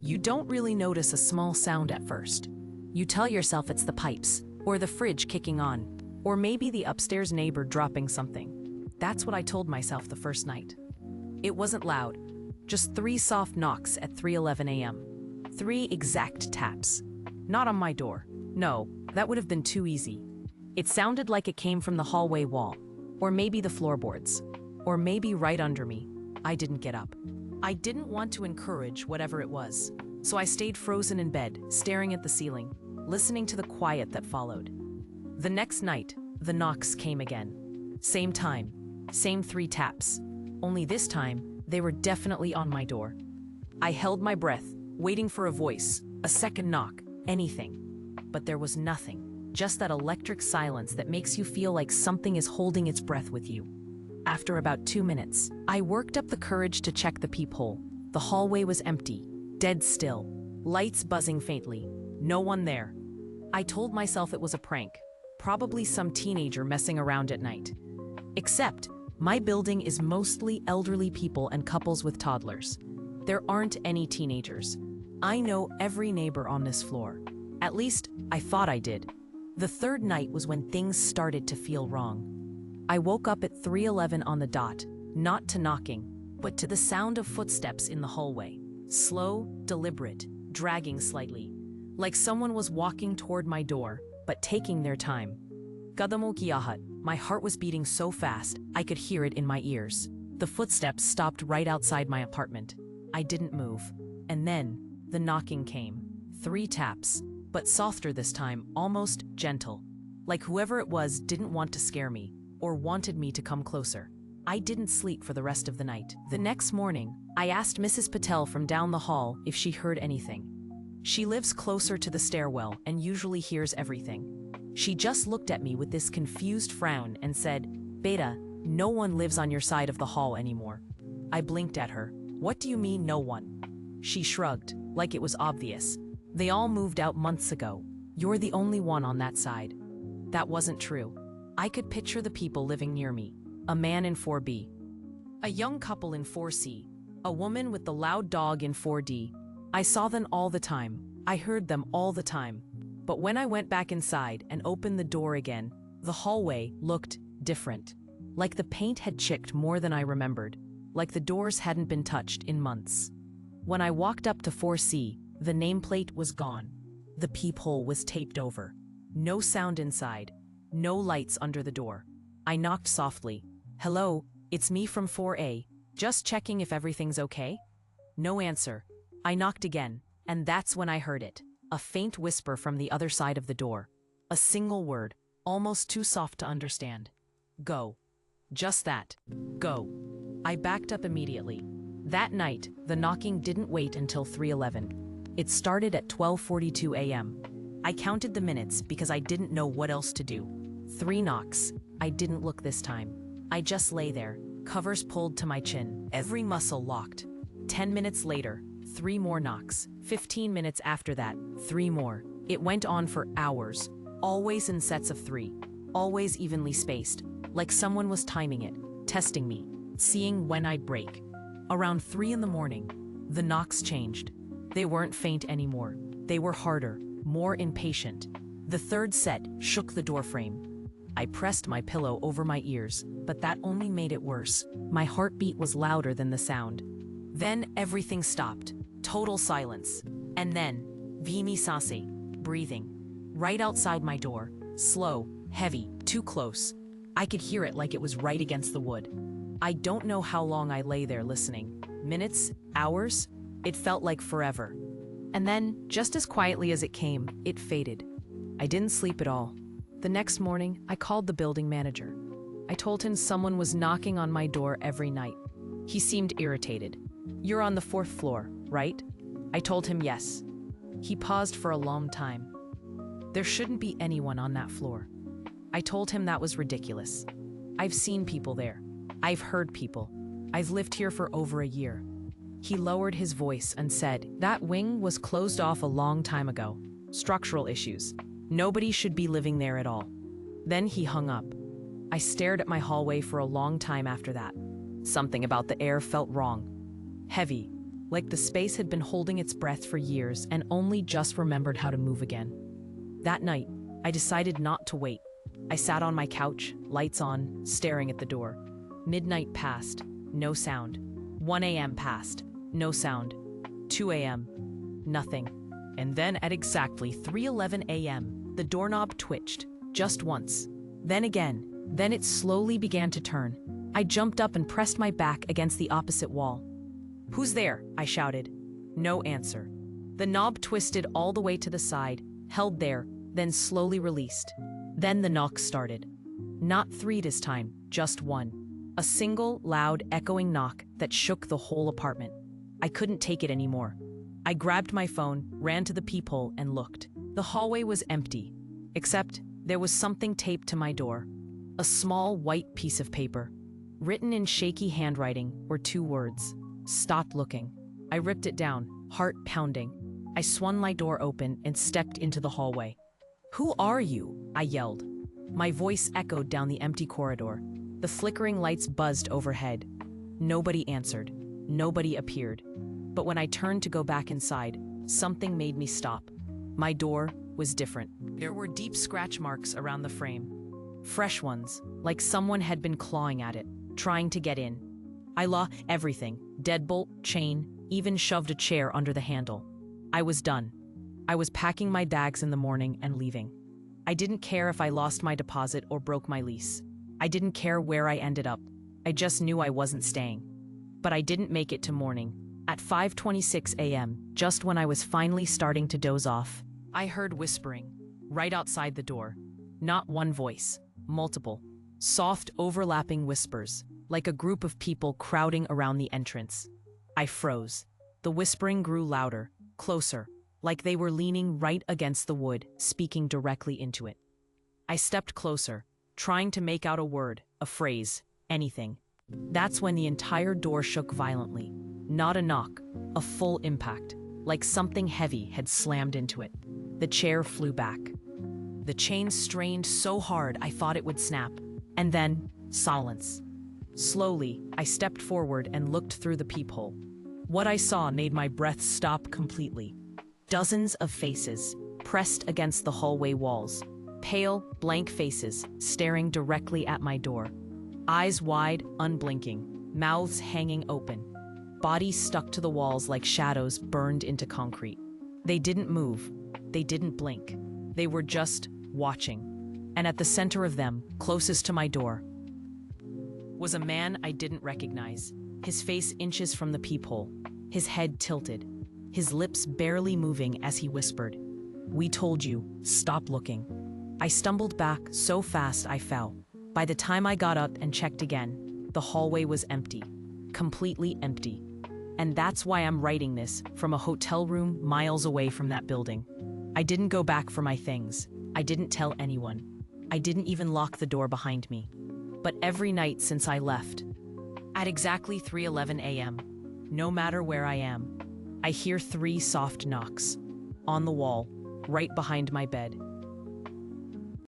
You don't really notice a small sound at first. You tell yourself it's the pipes, or the fridge kicking on, or maybe the upstairs neighbor dropping something. That's what I told myself the first night. It wasn't loud, just 3 soft knocks at 3:11 a.m. 3 exact taps. Not on my door. No, that would have been too easy. It sounded like it came from the hallway wall, or maybe the floorboards, or maybe right under me. I didn't get up. I didn't want to encourage whatever it was, so I stayed frozen in bed, staring at the ceiling, listening to the quiet that followed. The next night, the knocks came again. Same time, same 3 taps. Only this time, they were definitely on my door. I held my breath, waiting for a voice, a second knock, anything. But there was nothing, just that electric silence that makes you feel like something is holding its breath with you. After about 2 minutes, I worked up the courage to check the peephole. The hallway was empty, dead still, lights buzzing faintly, no one there. I told myself it was a prank, probably some teenager messing around at night. Except, my building is mostly elderly people and couples with toddlers. There aren't any teenagers. I know every neighbor on this floor. At least, I thought I did. The third night was when things started to feel wrong. I woke up at 3:11 on the dot, not to knocking, but to the sound of footsteps in the hallway. Slow, deliberate, dragging slightly, like someone was walking toward my door, but taking their time. Gadamokiyahat, my heart was beating so fast, I could hear it in my ears. The footsteps stopped right outside my apartment. I didn't move. And then, the knocking came. 3 taps, but softer this time, almost gentle. Like whoever it was didn't want to scare me, or wanted me to come closer. I didn't sleep for the rest of the night. The next morning, I asked Mrs. Patel from down the hall if she heard anything. She lives closer to the stairwell and usually hears everything. She just looked at me with this confused frown and said, "Beta, no one lives on your side of the hall anymore." I blinked at her. "What do you mean, no one?" She shrugged, like it was obvious. "They all moved out months ago. You're the only one on that side." That wasn't true. I could picture the people living near me. A man in 4B. A young couple in 4C. A woman with the loud dog in 4D. I saw them all the time. I heard them all the time. But when I went back inside and opened the door again, the hallway looked different. Like the paint had chipped more than I remembered. Like the doors hadn't been touched in months. When I walked up to 4C, the nameplate was gone. The peephole was taped over. No sound inside. No lights under the door. I knocked softly. "Hello, it's me from 4A. Just checking if everything's okay?" No answer. I knocked again, and that's when I heard it. A faint whisper from the other side of the door. A single word, almost too soft to understand. "Go." Just that. Go. I backed up immediately. That night, the knocking didn't wait until 3:11. It started at 12:42 a.m. I counted the minutes because I didn't know what else to do. 3 knocks. I didn't look this time. I just lay there, covers pulled to my chin, every muscle locked. 10 minutes later, 3 more knocks. 15 minutes after that, 3 more. It went on for hours, always in sets of 3, always evenly spaced, like someone was timing it, testing me, seeing when I'd break. Around 3 in the morning, the knocks changed. They weren't faint anymore. They were harder, more impatient. The third set shook the doorframe. I pressed my pillow over my ears, but that only made it worse. My heartbeat was louder than the sound. Then everything stopped. Total silence. And then, Vimi Sase, breathing. Right outside my door. Slow, heavy, too close. I could hear it like it was right against the wood. I don't know how long I lay there listening. Minutes? Hours? It felt like forever. And then, just as quietly as it came, it faded. I didn't sleep at all. The next morning, I called the building manager. I told him someone was knocking on my door every night. He seemed irritated. "You're on the 4th floor, right?" I told him yes. He paused for a long time. "There shouldn't be anyone on that floor." I told him that was ridiculous. "I've seen people there. I've heard people. I've lived here for over a year." He lowered his voice and said, "That wing was closed off a long time ago. Structural issues. Nobody should be living there at all." Then he hung up. I stared at my hallway for a long time after that. Something about the air felt wrong. Heavy. like the space had been holding its breath for years and only just remembered how to move again. That night, I decided not to wait. I sat on my couch, lights on, staring at the door. Midnight passed, no sound. 1 a.m. passed, no sound. 2 a.m., nothing. And then at exactly 3:11 a.m., the doorknob twitched, just once. Then again. Then it slowly began to turn. I jumped up and pressed my back against the opposite wall. "Who's there?" I shouted. No answer. The knob twisted all the way to the side, held there, then slowly released. Then the knock started. Not 3 this time, just 1. A single, loud, echoing knock that shook the whole apartment. I couldn't take it anymore. I grabbed my phone, ran to the peephole, and looked. The hallway was empty, except there was something taped to my door. A small white piece of paper. Written in shaky handwriting were 2 words. "Stop looking." I ripped it down, heart pounding. I swung my door open and stepped into the hallway. "Who are you?" I yelled. My voice echoed down the empty corridor. The flickering lights buzzed overhead. Nobody answered. Nobody appeared. But when I turned to go back inside, something made me stop. My door was different. There were deep scratch marks around the frame. Fresh ones, like someone had been clawing at it, trying to get in. I lost everything, deadbolt, chain, even shoved a chair under the handle. I was done. I was packing my bags in the morning and leaving. I didn't care if I lost my deposit or broke my lease. I didn't care where I ended up. I just knew I wasn't staying. But I didn't make it to morning. At 5:26 a.m., just when I was finally starting to doze off, I heard whispering, right outside the door. Not one voice, multiple, soft overlapping whispers, like a group of people crowding around the entrance. I froze. The whispering grew louder, closer, like they were leaning right against the wood, speaking directly into it. I stepped closer, trying to make out a word, a phrase, anything. That's when the entire door shook violently. Not a knock, a full impact, like something heavy had slammed into it. The chair flew back. The chain strained so hard I thought it would snap. And then, silence. Slowly, I stepped forward and looked through the peephole. What I saw made my breath stop completely. Dozens of faces, pressed against the hallway walls. Pale, blank faces, staring directly at my door. Eyes wide, unblinking, mouths hanging open. Bodies stuck to the walls like shadows burned into concrete. They didn't move. They didn't blink. They were just watching. And at the center of them, closest to my door, was a man I didn't recognize. His face inches from the peephole, his head tilted, his lips barely moving as he whispered, "We told you, stop looking." I stumbled back so fast I fell. By the time I got up and checked again, the hallway was empty, completely empty. And that's why I'm writing this from a hotel room miles away from that building. I didn't go back for my things. I didn't tell anyone. I didn't even lock the door behind me. But every night since I left, at exactly 3:11 a.m., no matter where I am, I hear 3 soft knocks. On the wall, right behind my bed.